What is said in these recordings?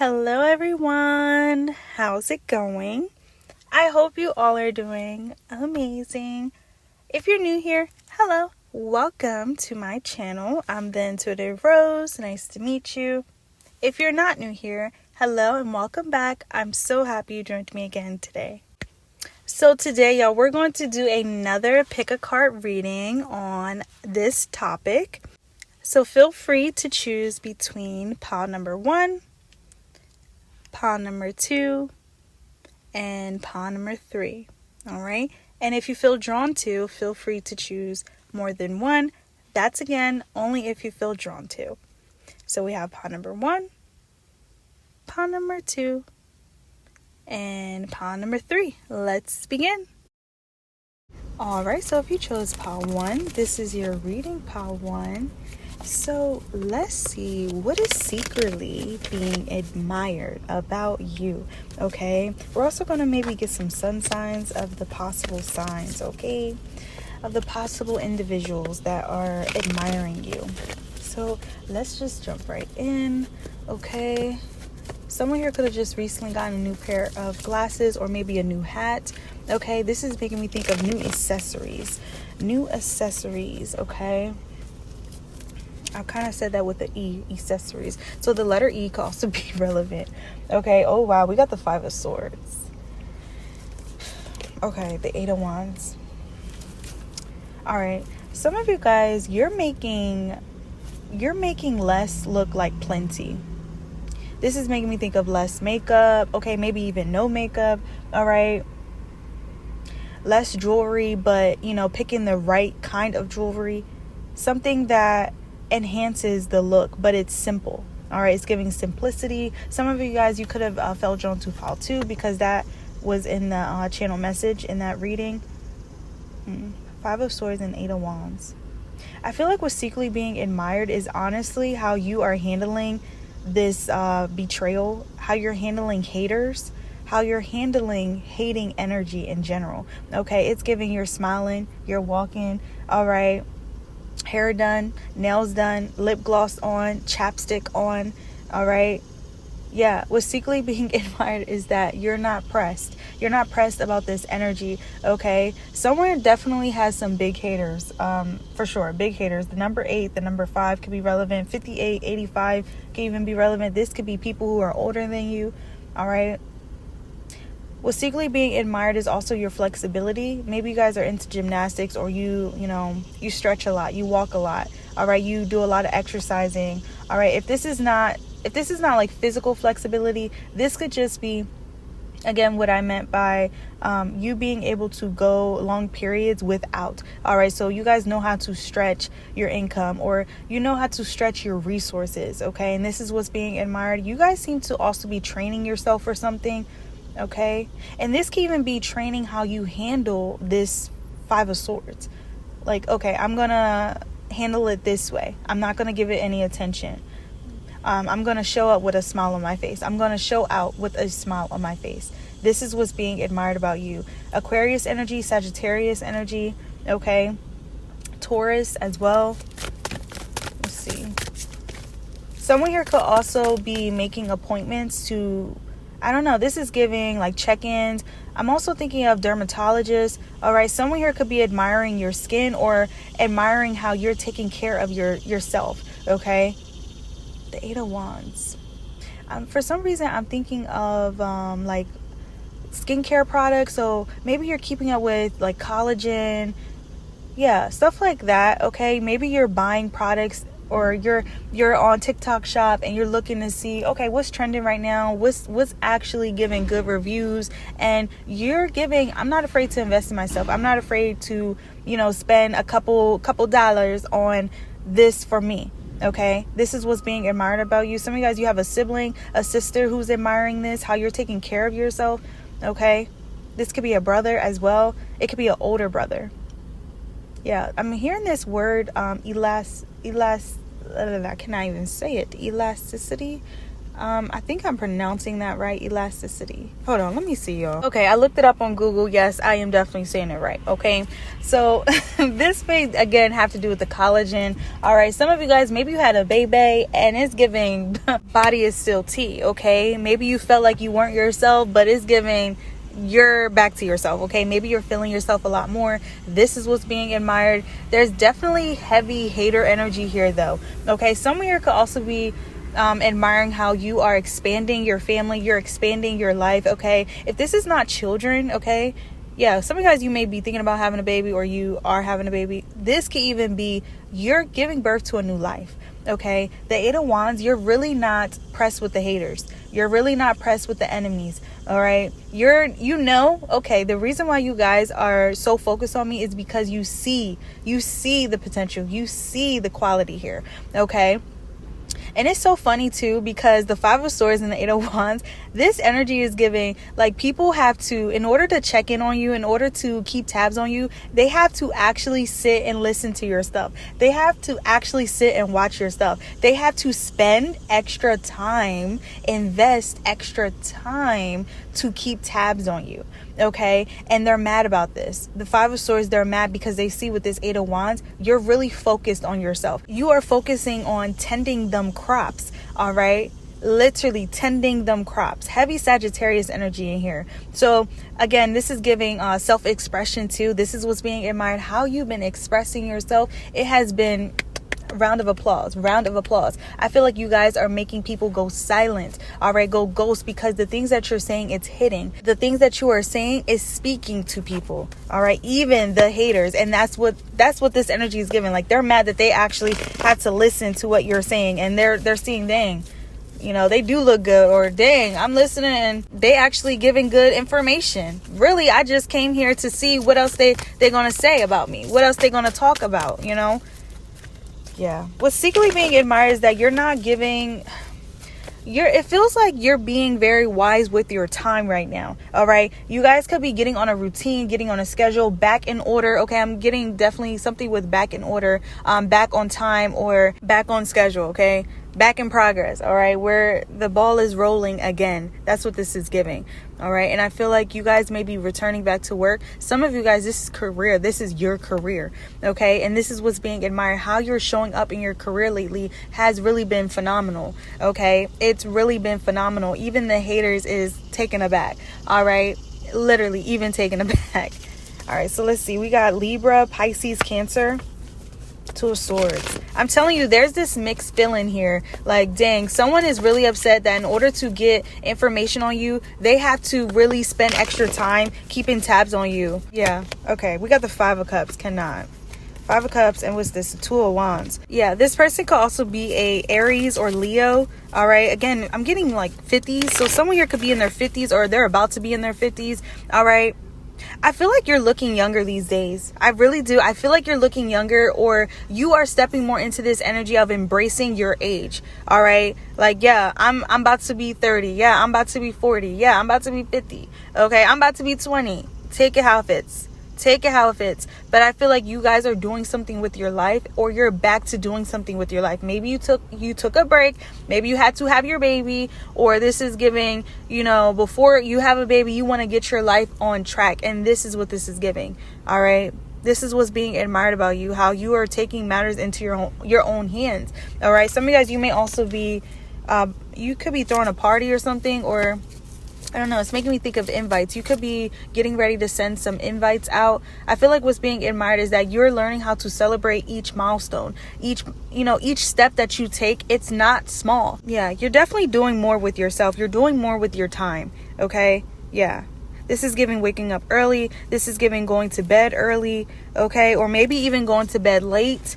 Hello everyone, how's it going? I hope you all are doing amazing. If you're new here, hello, welcome to my channel. I'm the Intuitive Rose, nice to meet you. If you're not new here, hello and welcome back. I'm so happy you joined me again today. So today, y'all, we're going to do another pick a card reading on this topic. So feel free to choose between pile number 1, pile number 2, and pile number 3. All right. And if you feel drawn to, feel free to choose more than one. That's again only if you feel drawn to. So we have pile number 1, pile number 2, and pile number 3. Let's begin. All right. So if you chose pile 1, this is your reading, pile 1. So let's see what is secretly being admired about you. Okay, we're also going to maybe get some sun signs of the possible signs, okay, of the possible individuals that are admiring you. So let's just jump right in. Okay, someone here could have just recently gotten a new pair of glasses or maybe a new hat. Okay, this is making me think of new accessories. Okay, I kind of said that with the E, accessories. So the letter E could also be relevant. Okay. Oh, wow. We got the 5 of Swords. Okay. The 8 of Wands. All right. Some of you guys, you're making less look like plenty. This is making me think of less makeup. Okay. Maybe even no makeup. All right. Less jewelry, but, picking the right kind of jewelry. Something that enhances the look, but it's simple. All right, it's giving simplicity. Some of you guys, you could have felt drawn to pile 2 because that was in the channel message in that reading. 5 of Swords and 8 of Wands. I feel like what's secretly being admired is honestly how you are handling this betrayal, how you're handling haters, how you're handling hating energy in general. Okay, it's giving you're smiling, you're walking, all right, hair done, nails done, lip gloss on, chapstick on. All right. Yeah. What's secretly being admired is that you're not pressed. You're not pressed about this energy. Okay. Someone definitely has some big haters. For sure. Big haters. The number 8, the number 5 could be relevant. 58, 85 could even be relevant. This could be people who are older than you. All right. What's secretly being admired is also your flexibility. Maybe you guys are into gymnastics, or you stretch a lot, you walk a lot. All right, you do a lot of exercising. All right, if this is not like physical flexibility, this could just be, again, what I meant by you being able to go long periods without. All right, so you guys know how to stretch your income, or you know how to stretch your resources. Okay, and this is what's being admired. You guys seem to also be training yourself for something. Okay, and this can even be training how you handle this 5 of Swords. Like, okay, I'm gonna handle it this way. I'm not gonna give it any attention. I'm gonna show up with a smile on my face. I'm gonna show out with a smile on my face. This is what's being admired about you. Aquarius energy, Sagittarius energy. Okay, Taurus as well. Let's see. Someone here could also be making appointments to, I don't know, this is giving like check-ins. I'm also thinking of dermatologists. All right, someone here could be admiring your skin or admiring how you're taking care of yourself. Okay, the 8 of Wands. For some reason, I'm thinking of like skincare products. So maybe you're keeping up with like collagen, yeah, stuff like that. Okay, maybe you're buying products, or you're on TikTok shop and you're looking to see, okay, what's trending right now, what's actually giving good reviews, and you're giving, I'm not afraid to invest in myself. I'm not afraid to, spend a couple dollars on this for me. Okay, this is what's being admired about you. Some of you guys, you have a sibling, a sister who's admiring this, how you're taking care of yourself. Okay, this could be a brother as well. It could be an older brother. Yeah, I'm hearing this word, I cannot even say it. Elasticity. I think I'm pronouncing that right. Elasticity. Hold on, let me see, y'all. Okay, I looked it up on Google. Yes, I am definitely saying it right. Okay, so this may again have to do with the collagen. All right, some of you guys, maybe you had a baby and it's giving body is still tea. Okay, maybe you felt like you weren't yourself, but it's giving you're back to yourself. Okay, maybe you're feeling yourself a lot more. This is what's being admired. There's definitely heavy hater energy here though. Okay, some of you could also be admiring how you are expanding your family, you're expanding your life. Okay, if this is not children, okay, yeah, some of you guys, you may be thinking about having a baby, or you are having a baby. This could even be you're giving birth to a new life. Okay, the Eight of Wands, you're really not pressed with the haters. You're really not pressed with the enemies. All right, okay, the reason why you guys are so focused on me is because you see the potential, you see the quality here. Okay. And it's so funny too, because the Five of Swords and the Eight of Wands, this energy is giving, like, people have to, in order to check in on you, in order to keep tabs on you, they have to actually sit and listen to your stuff. They have to actually sit and watch your stuff. They have to spend extra time, invest extra time to keep tabs on you. Okay, and they're mad about this. The Five of Swords, they're mad because they see with this Eight of Wands, you're really focused on yourself. You are focusing on tending them crops. All right, literally tending them crops. Heavy Sagittarius energy in here. So again, this is giving self-expression too. This is what's being admired. How you've been expressing yourself. It has been round of applause. I feel like you guys are making people go silent. All right, go ghost, because the things that you're saying, it's hitting. The things that you are saying is speaking to people. All right, even the haters. And that's what this energy is giving. Like, they're mad that they actually have to listen to what you're saying, and they're seeing, dang, you know, they do look good, or dang, I'm listening and they actually giving good information. Really, I just came here to see what else they're gonna say about me, what else they're gonna talk about, you know. Yeah. What's secretly being admired is that you're not giving, it feels like you're being very wise with your time right now. All right. You guys could be getting on a routine, getting on a schedule, back in order. Okay. I'm getting definitely something with back in order, back on time, or back on schedule. Okay. Back in progress. All right. Where the ball is rolling again. That's what this is giving. All right. And I feel like you guys may be returning back to work. Some of you guys, this is career. This is your career. Okay. And this is what's being admired. How you're showing up in your career lately has really been phenomenal. Okay. It's really been phenomenal. Even the haters is taken aback. All right. Literally even taken aback. All right. So let's see. We got Libra, Pisces, Cancer. Two of Swords. I'm telling you, there's this mixed feeling here. Like, dang, someone is really upset that in order to get information on you, they have to really spend extra time keeping tabs on you. Yeah. Okay. We got the Five of Cups. Cannot. Five of Cups. And what's this? Two of Wands. Yeah. This person could also be a Aries or Leo. All right. Again, I'm getting like 50s. So someone here could be in their 50s, or they're about to be in their 50s. All right. I feel like you're looking younger these days. I really do. I feel like you're looking younger, or you are stepping more into this energy of embracing your age. All right. Like, yeah, I'm about to be 30. Yeah, I'm about to be 40. Yeah, I'm about to be 50. Okay, I'm about to be 20. Take it how it fits. Take it how it fits. But I feel like you guys are doing something with your life, or you're back to doing something with your life. Maybe you took a break. Maybe you had to have your baby, or this is giving, you know, before you have a baby, you want to get your life on track. And this is what this is giving. All right. This is what's being admired about you, how you are taking matters into your own hands. All right. Some of you guys, you may also be, you could be throwing a party or something, or I don't know. It's making me think of invites. You could be getting ready to send some invites out. I feel like what's being admired is that you're learning how to celebrate each milestone, each step that you take. It's not small. Yeah, you're definitely doing more with yourself. You're doing more with your time. Okay. Yeah. This is giving waking up early. This is giving going to bed early. Okay. Or maybe even going to bed late.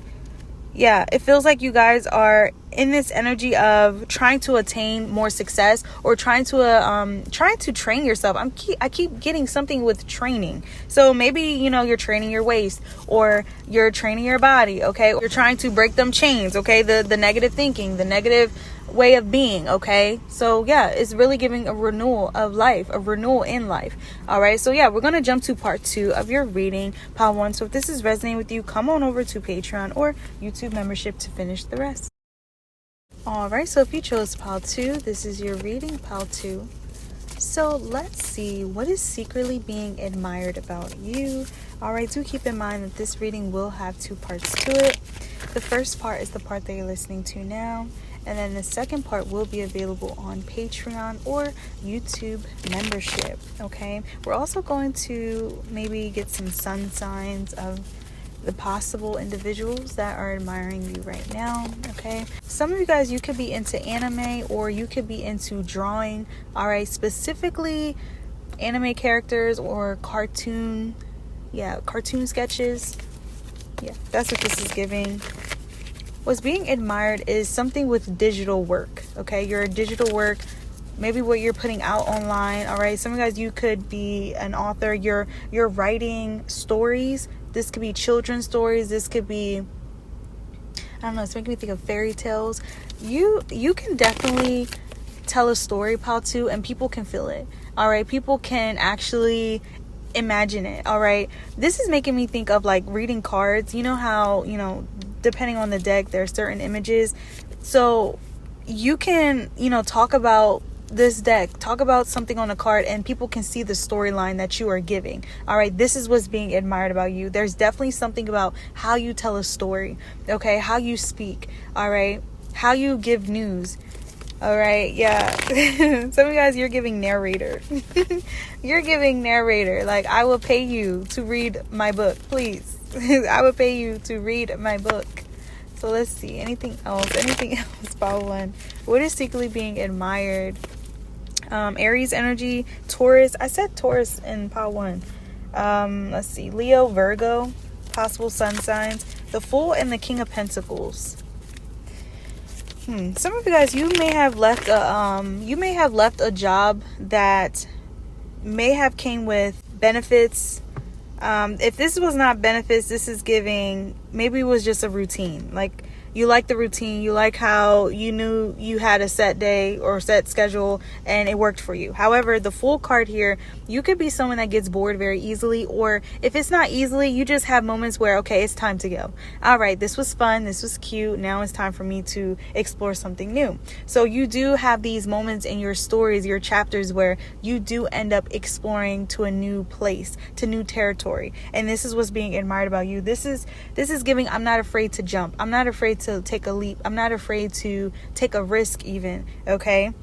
Yeah, it feels like you guys are in this energy of trying to attain more success, or trying to train yourself. I keep getting something with training. So maybe, you know, you're training your waist, or you're training your body. Okay, you're trying to break them chains. Okay, the negative thinking, the negative way of being. Okay, so yeah, it's really giving a renewal of life, a renewal in life. All right, so yeah, we're gonna jump to part 2 of your reading, pile 1. So if this is resonating with you, come on over to Patreon or YouTube membership to finish the rest. All right, so if you chose pile 2, this is your reading, pile 2. So let's see, what is secretly being admired about you? All right, do keep in mind that this reading will have 2 parts to it. The first part is the part that you're listening to now, and then the second part will be available on Patreon or YouTube membership, okay? We're also going to maybe get some sun signs of the possible individuals that are admiring you right now, okay? Some of you guys, you could be into anime or you could be into drawing, all right? Specifically anime characters or cartoon sketches. Yeah, that's what this is giving. What's being admired is something with digital work, okay? Your digital work, maybe what you're putting out online, all right? Some of you guys, you could be an author. You're writing stories. This could be children's stories. This could be, I don't know, it's making me think of fairy tales. You can definitely tell a story, pile 2, and people can feel it, all right? People can actually imagine it, all right? This is making me think of like reading cards. You know how, depending on the deck, there are certain images. So you can, talk about this deck, talk about something on a card, and people can see the storyline that you are giving. All right, this is what's being admired about you. There's definitely something about how you tell a story, okay? How you speak, all right? How you give news. All right, yeah. Some of you guys, you're giving narrator. You're giving narrator. Like, I will pay you to read my book, please. I will pay you to read my book. So let's see. Anything else? Pile 1. What is secretly being admired? Aries energy, Taurus. I said Taurus in pile 1. Let's see. Leo, Virgo. Possible sun signs. The Fool and the King of Pentacles. Some of you guys, you may have left a job that may have came with benefits. If this was not benefits, this is giving, maybe it was just a routine. Like, you like the routine, you like how you knew you had a set day or set schedule and it worked for you. However, the Fool card here, you could be someone that gets bored very easily, or if it's not easily, you just have moments where, okay, it's time to go. All right, this was fun, this was cute, now it's time for me to explore something new. So you do have these moments in your stories, your chapters, where you do end up exploring to a new place, to new territory. And this is what's being admired about you. This is giving, I'm not afraid to jump. I'm not afraid to take a leap. I'm not afraid to take a risk even, okay?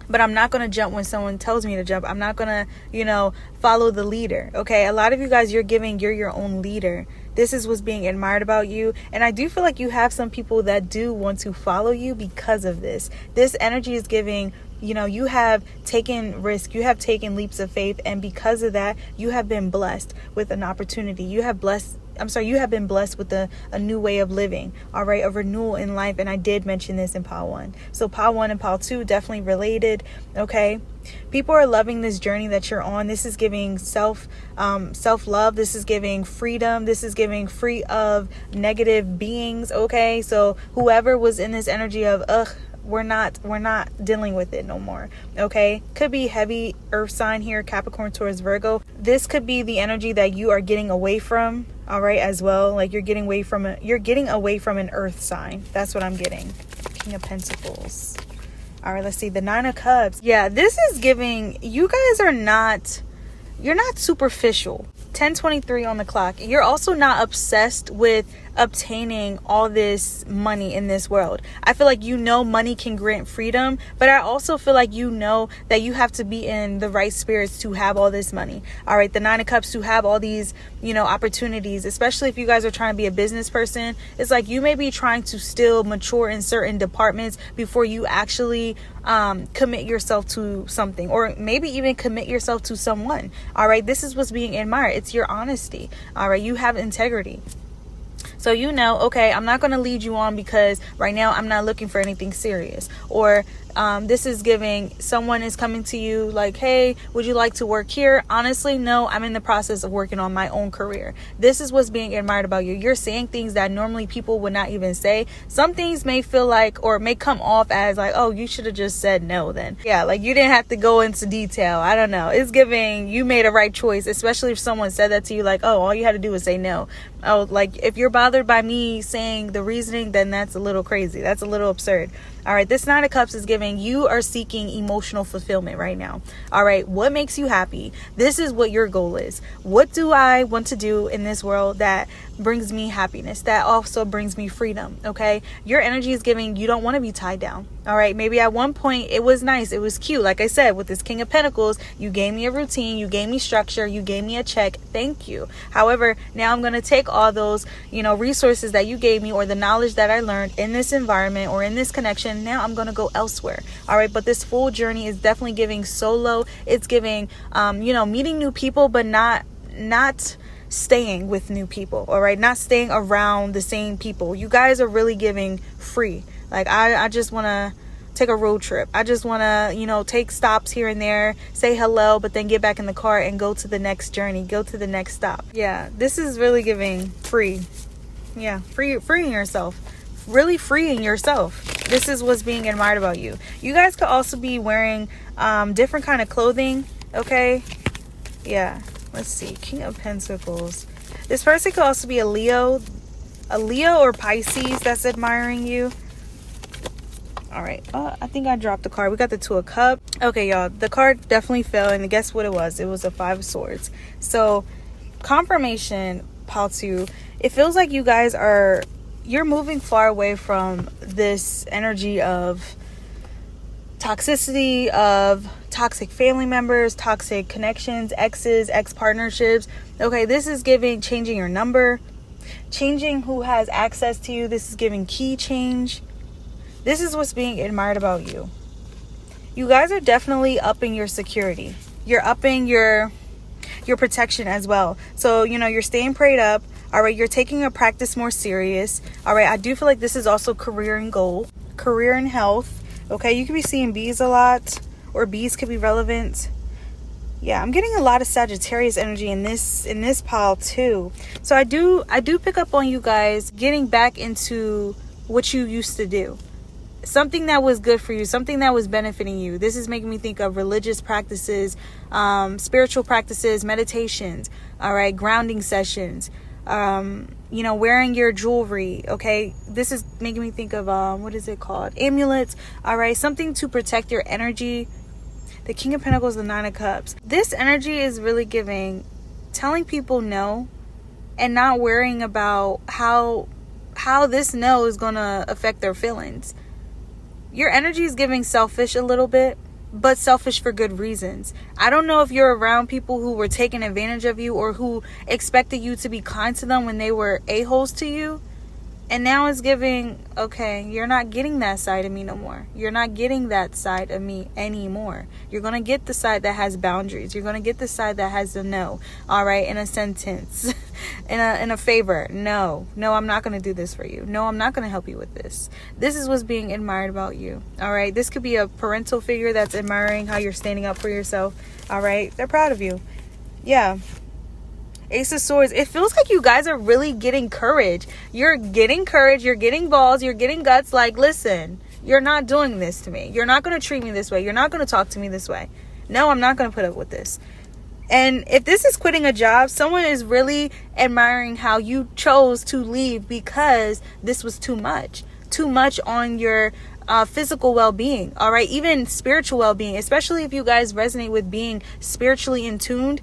But I'm not going to jump when someone tells me to jump. I'm not going to, follow the leader, okay? A lot of you guys, you're your own leader. This is what's being admired about you. And I do feel like you have some people that do want to follow you because of this. This energy is giving, you have taken risk, you have taken leaps of faith, and because of that, you have been blessed with an opportunity. You have been blessed with a new way of living, all right, a renewal in life. And I did mention this in pile 1. So pile 1 and pile 2 definitely related, okay? People are loving this journey that you're on. This is giving self-love. This is giving freedom. This is giving free of negative beings, okay? So whoever was in this energy of, we're not dealing with it no more, okay? Could be heavy earth sign here, Capricorn, Taurus, Virgo. This could be the energy that you are getting away from, all right, as well. Like, you're getting away from an earth sign. That's what I'm getting. King of Pentacles. All right, let's see. The 9 of Cups. Yeah, this is giving, you guys are not, you're not superficial. 10:23 on the clock. You're also not obsessed with obtaining all this money in this world. I feel like money can grant freedom, but I also feel like that you have to be in the right spirits to have all this money. All right, the 9 of Cups, to have all these, opportunities, especially if you guys are trying to be a business person. It's like you may be trying to still mature in certain departments before you actually commit yourself to something, or maybe even commit yourself to someone. All right, this is what's being admired. It's your honesty. All right, you have integrity. So okay, I'm not going to lead you on because right now I'm not looking for anything serious. Or This is giving someone is coming to you like, hey, would you like to work here? Honestly, no, I'm in the process of working on my own career. This is what's being admired about you. You're saying things that normally people would not even say. Some things may feel like, or may come off as like, oh, you should have just said no then. Yeah, like you didn't have to go into detail. I don't know. It's giving you made a right choice, especially if someone said that to you like, oh, all you had to do was say no. Oh, like if you're bothered by me saying the reasoning, then that's a little crazy. That's a little absurd. All right, this Nine of Cups is giving you are seeking emotional fulfillment right now. All right, what makes you happy? This is what your goal is. What do I want to do in this world that brings me happiness, that also brings me freedom? Okay, your energy is giving you don't want to be tied down. All right, maybe at one point it was nice, it was cute. Like I said, with this King of Pentacles, you gave me a routine, you gave me structure, you gave me a check. Thank you. However, now I'm going to take all those, resources that you gave me or the knowledge that I learned in this environment or in this connection. Now I'm going to go elsewhere. All right, but this full journey is definitely giving solo. It's giving, meeting new people, but not staying with new people. All right, not staying around the same people. You guys are really giving free. Like I just want to take a road trip. I just want to, take stops here and there, say hello, but then get back in the car and go to the next journey, go to the next stop. Yeah, this is really giving free. Yeah, freeing yourself. Really freeing yourself. This is what's being admired about you. You guys could also be wearing different kind of clothing. Okay. Yeah. Let's see. King of Pentacles. This person could also be a Leo or Pisces that's admiring you. All right. I think I dropped the card. We got the Two of Cups. Okay, y'all. The card definitely fell, and guess what it was? It was a Five of Swords. So, confirmation, Paltu. It feels like you guys you're moving far away from this energy of toxicity, of toxic family members, toxic connections, exes, ex-partnerships. Okay, this is giving changing your number, changing who has access to you. This is giving key change. This is what's being admired about you. You guys are definitely upping your security. You're upping your protection as well. So, you're staying prayed up. All right, you're taking your practice more serious. All right, I do feel like this is also career and goal, career and health. Okay, you could be seeing bees a lot, or bees could be relevant. Yeah, I'm getting a lot of Sagittarius energy in this pile too. So I do pick up on you guys getting back into what you used to do. Something that was good for you, something that was benefiting you. This is making me think of religious practices, spiritual practices, meditations, all right, grounding sessions, wearing your jewelry. Okay, this is making me think of what is it called, amulets. All right, something to protect your energy. The King of Pentacles, the Nine of Cups. This energy is really giving telling people no and not worrying about how this no is gonna affect their feelings. Your energy is giving selfish a little bit, but selfish for good reasons. I don't know if you're around people who were taking advantage of you or who expected you to be kind to them when they were a-holes to you. And now it's giving, okay, you're not getting that side of me no more. You're not getting that side of me anymore. You're going to get the side that has boundaries. You're going to get the side that has a no. All right, in a sentence, in a favor. No, I'm not going to do this for you. No, I'm not going to help you with this. This is what's being admired about you. All right, this could be a parental figure that's admiring how you're standing up for yourself. All right, they're proud of you. Yeah. Ace of Swords. It feels like you guys are really getting courage. You're getting courage. You're getting balls. You're getting guts. Like, listen, you're not doing this to me. You're not going to treat me this way. You're not going to talk to me this way. No, I'm not going to put up with this. And if this is quitting a job, someone is really admiring how you chose to leave because this was too much on your physical well-being. All right, even spiritual well-being, especially if you guys resonate with being spiritually in tuned.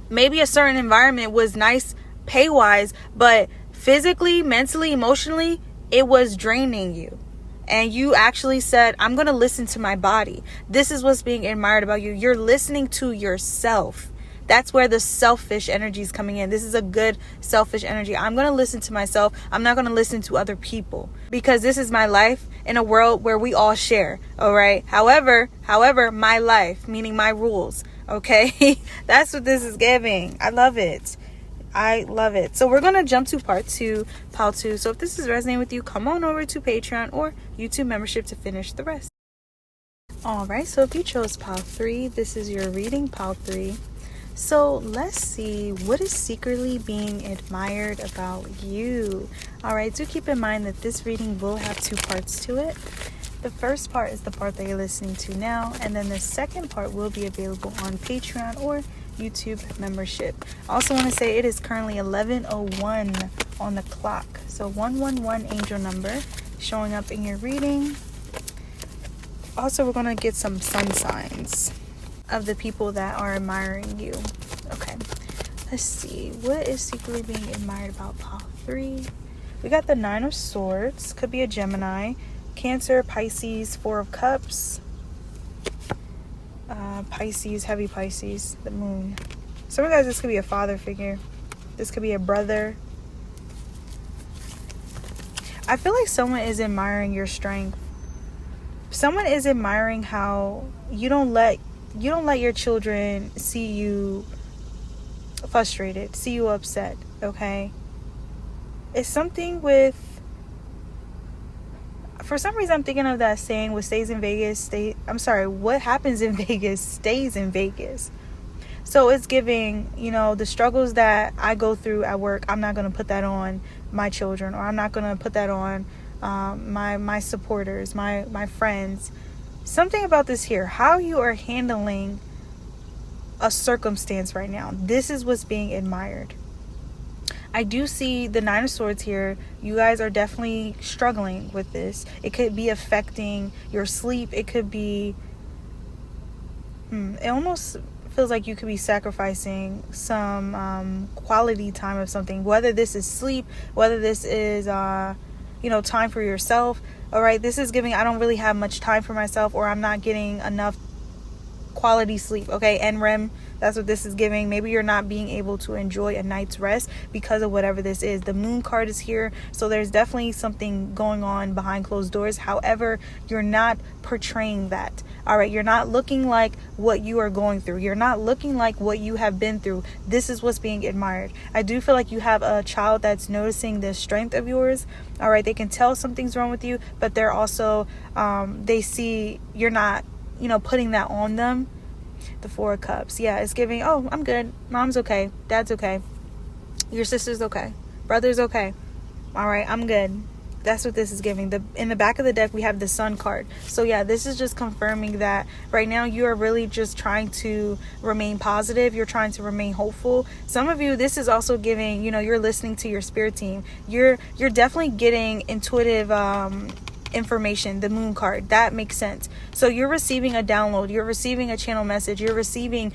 Maybe a certain environment was nice pay-wise, but physically, mentally, emotionally, it was draining you. And you actually said, I'm going to listen to my body. This is what's being admired about you. You're listening to yourself. That's where the selfish energy is coming in. This is a good selfish energy. I'm going to listen to myself. I'm not going to listen to other people because this is my life in a world where we all share. All right. However, my life, meaning my rules. Okay. That's what this is giving. I love it. So we're going to jump to part 2, pile 2. So if this is resonating with you, come on over to Patreon or YouTube membership to finish the rest. All right, so if you chose pile 3, this is your reading, pile 3. So let's see, what is secretly being admired about you? All right, do keep in mind that this reading will have 2 parts to it. The first part is the part that you're listening to now, and then the second part will be available on Patreon or YouTube membership. I also want to say it is currently 11:01 on the clock. So 111 angel number showing up in your reading. Also, we're going to get some sun signs of the people that are admiring you. Okay, let's see. What is secretly being admired about pile 3? We got the 9 of Swords. Could be a Gemini. Cancer, Pisces, 4 of Cups. Pisces, heavy Pisces, the moon. Some of you guys, this could be a father figure. This could be a brother. I feel like someone is admiring your strength. Someone is admiring how you don't let your children see you frustrated, see you upset, okay? It's something with, for some reason I'm thinking of that saying, what happens in Vegas stays in Vegas. So it's giving, the struggles that I go through at work, I'm not going to put that on my children, or I'm not going to put that on my supporters, my friends. Something about this here, how you are handling a circumstance right now. This is what's being admired. I do see the 9 of Swords here. You guys are definitely struggling with this. It could be affecting your sleep. It could be, it almost feels like you could be sacrificing some quality time of something, whether this is sleep, whether this is time for yourself. All right, this is giving, I don't really have much time for myself, or I'm not getting enough quality sleep. Okay, NREM, that's what this is giving. Maybe you're not being able to enjoy a night's rest because of whatever this is. The moon card is here, so there's definitely something going on behind closed doors. However, you're not portraying that. All right, you're not looking like what you are going through. You're not looking like what you have been through. This is what's being admired. I do feel like you have a child that's noticing the strength of yours. All right, they can tell something's wrong with you, but they're also they see you're not putting that on them. The 4 of Cups, yeah, it's giving, oh, I'm good, mom's okay, dad's okay, your sister's okay, brother's okay, all right, I'm good. That's what this is giving. In the back of the deck we have the Sun card. So yeah, this is just confirming that right now you are really just trying to remain positive. You're trying to remain hopeful. Some of you, this is also giving, you're listening to your spirit team. You're definitely getting intuitive information. The moon card, that makes sense. So you're receiving a download, you're receiving a channel message, you're receiving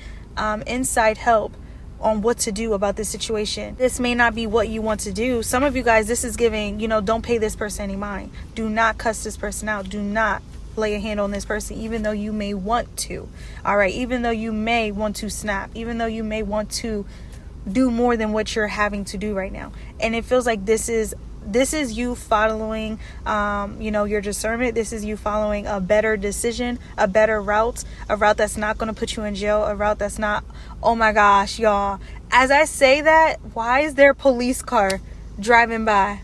inside help on what to do about this situation. This may not be what you want to do. Some of you guys, this is giving, don't pay this person any mind. Do not cuss this person out. Do not lay a hand on this person, even though you may want to. All right, even though you may want to snap, even though you may want to do more than what you're having to do right now. And it feels like this is you following your discernment. This is you following a better decision, a better route, a route that's not going to put you in jail, a route that's not, oh my gosh, y'all, as I say that, why is there a police car driving by?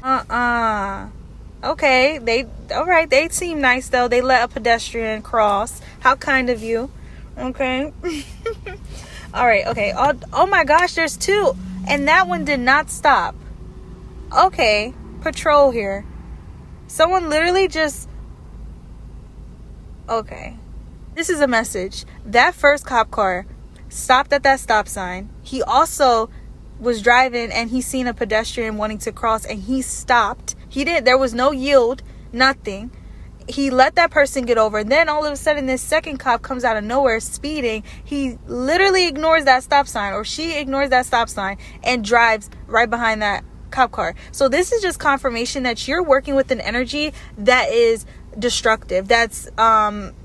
Okay, they seem nice though. They let a pedestrian cross. How kind of you. Okay. All right, okay. Oh my gosh, there's 2, and that one did not stop. Okay, patrol here. Someone literally just, okay, this is a message. That first cop car stopped at that stop sign. He also was driving and he seen a pedestrian wanting to cross, and he stopped. There was no yield, nothing. He let that person get over. Then all of a sudden this second cop comes out of nowhere speeding. He literally ignores that stop sign, or she ignores that stop sign, and drives right behind that cop car. So this is just confirmation that you're working with an energy that is destructive, that's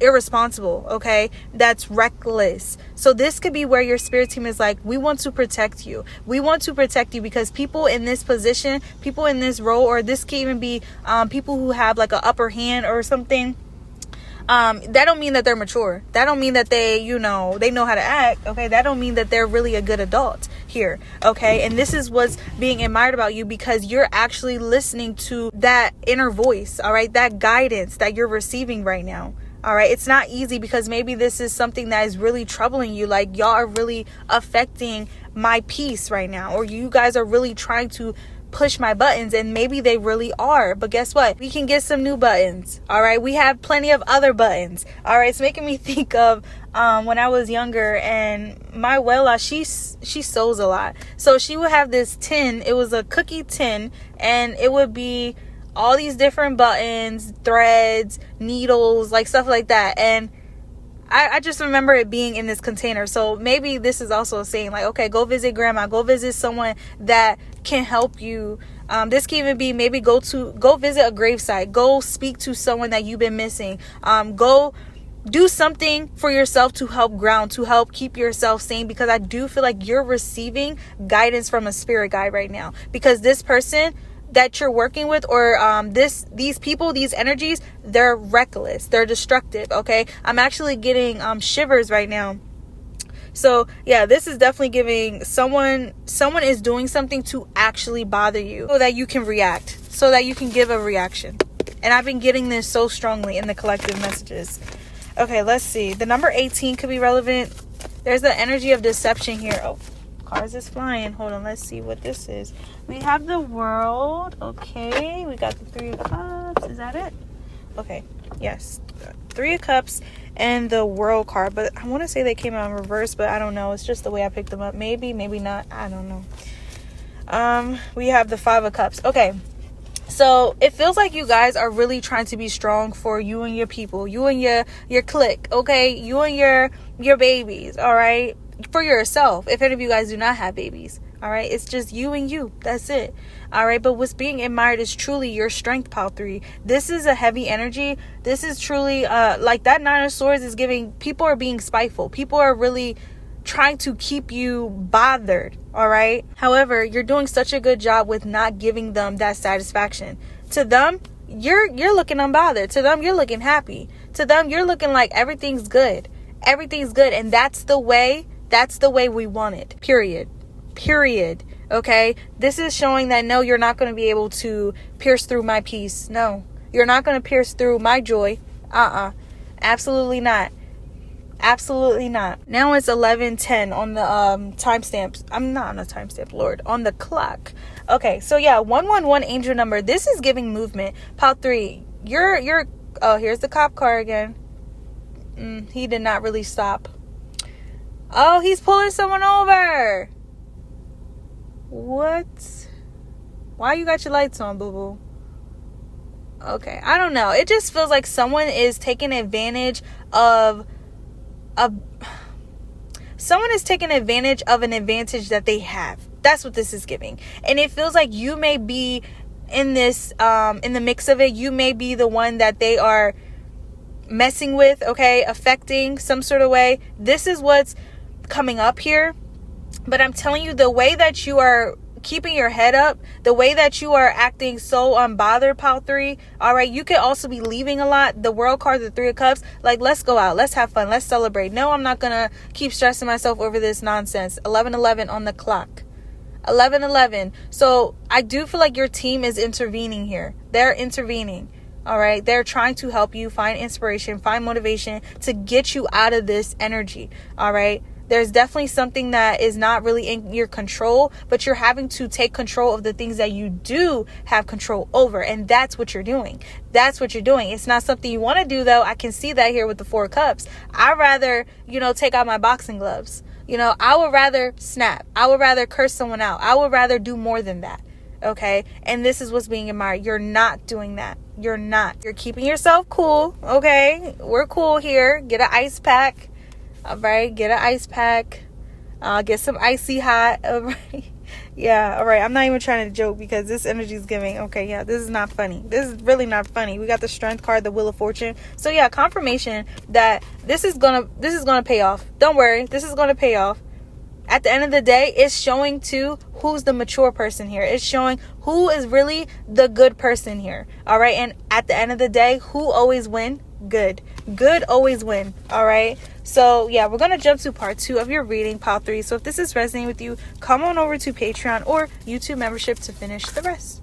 irresponsible, okay, that's reckless. So this could be where your spirit team is like, we want to protect you. We want to protect you because people in this position, people in this role, or this could even be people who have like an upper hand or something. That don't mean that they're mature. That don't mean that they know how to act. Okay, that don't mean that they're really a good adult here. Okay, and this is what's being admired about you, because you're actually listening to that inner voice. All right, that guidance that you're receiving right now. All right. It's not easy because maybe this is something that is really troubling you. Like, y'all are really affecting my peace right now, or you guys are really trying to push my buttons, and maybe they really are. But guess what? We can get some new buttons. All right. We have plenty of other buttons. All right. It's making me think of when I was younger, and my abuela, she sews a lot. So she would have this tin. It was a cookie tin, and it would be all these different buttons, threads, needles, like stuff like that. And I just remember it being in this container. So maybe this is also saying, like, okay, go visit grandma, go visit someone that can help you. This can even be maybe go visit a gravesite, go speak to someone that you've been missing. Go do something for yourself to help ground, to help keep yourself sane, because I do feel like you're receiving guidance from a spirit guide right now, because this person that you're working with, or these people, these energies, they're reckless, they're destructive. Okay, I'm actually getting shivers right now. So yeah, this is definitely giving someone is doing something to actually bother you, so that you can react, so that you can give a reaction. And I've been getting this so strongly in the collective messages. Okay, let's see. The number 18 could be relevant. There's the energy of deception here. Oh, cars is flying. Hold on, let's see what this is. We have the world. Okay, we got the 3 of cups. Is that it? Okay, yes, 3 of cups and the world card. But I want to say they came out in reverse, but I don't know. It's just the way I picked them up. Maybe not. I don't know. We have the 5 of cups. Okay, so it feels like you guys are really trying to be strong for you and your people, you and your clique. Okay, you and your babies. All right, for yourself, if any of you guys do not have babies. All right, it's just you and you. That's it. All right, but what's being admired is truly your strength, pile 3. This is a heavy energy. This is truly like that 9 of swords is giving. People are being spiteful. People are really trying to keep you bothered. All right, however, you're doing such a good job with not giving them that satisfaction. To them, you're looking unbothered. To them, you're looking happy. To them, you're looking like everything's good. Everything's good, and that's the way we want it. Period. Okay, this is showing that no, you're not going to be able to pierce through my peace. No, you're not going to pierce through my joy. Absolutely not. Absolutely not. Now it's 11:10 on the timestamps. I'm not on a timestamp, Lord, on the clock. Okay, so yeah, 111 angel number. This is giving movement. Pile 3. You're oh, here's the cop car again. He did not really stop. Oh, he's pulling someone over. What? Why you got your lights on, boo-boo? Okay, I don't know. It just feels like someone is taking advantage of someone is taking advantage of an advantage that they have. That's what this is giving. And it feels like you may be in this in the mix of it. You may be the one that they are messing with, okay, affecting some sort of way. This is what's coming up here. But I'm telling you, the way that you are keeping your head up, the way that you are acting so unbothered, pile 3, all right, you could also be leaving a lot. The world card, the 3 of cups, like, let's go out, let's have fun, let's celebrate. No, I'm not gonna keep stressing myself over this nonsense. 11:11 on the clock. 11:11. So I do feel like your team is intervening here. They're intervening. All right, they're trying to help you find inspiration, find motivation to get you out of this energy. All right, there's definitely something that is not really in your control, but you're having to take control of the things that you do have control over. And that's what you're doing. That's what you're doing. It's not something you want to do, though. I can see that here with the 4 of cups. I'd rather, take out my boxing gloves. I would rather snap. I would rather curse someone out. I would rather do more than that. Okay. And this is what's being admired. You're not doing that. You're not. You're keeping yourself cool. Okay. We're cool here. Get an ice pack. All right, get an ice pack. Get some icy hot. All right. Yeah, all right. I'm not even trying to joke because this energy is giving. Okay, yeah, this is not funny. This is really not funny. We got the strength card, the wheel of fortune. So yeah, confirmation that this is gonna pay off. Don't worry, this is gonna pay off. At the end of the day, it's showing too who's the mature person here. It's showing who is really the good person here. All right, and at the end of the day, who always win? Good always win. All right, so yeah, we're gonna jump to part 2 of your reading, pile 3. So if this is resonating with you, come on over to Patreon or YouTube membership to finish the rest.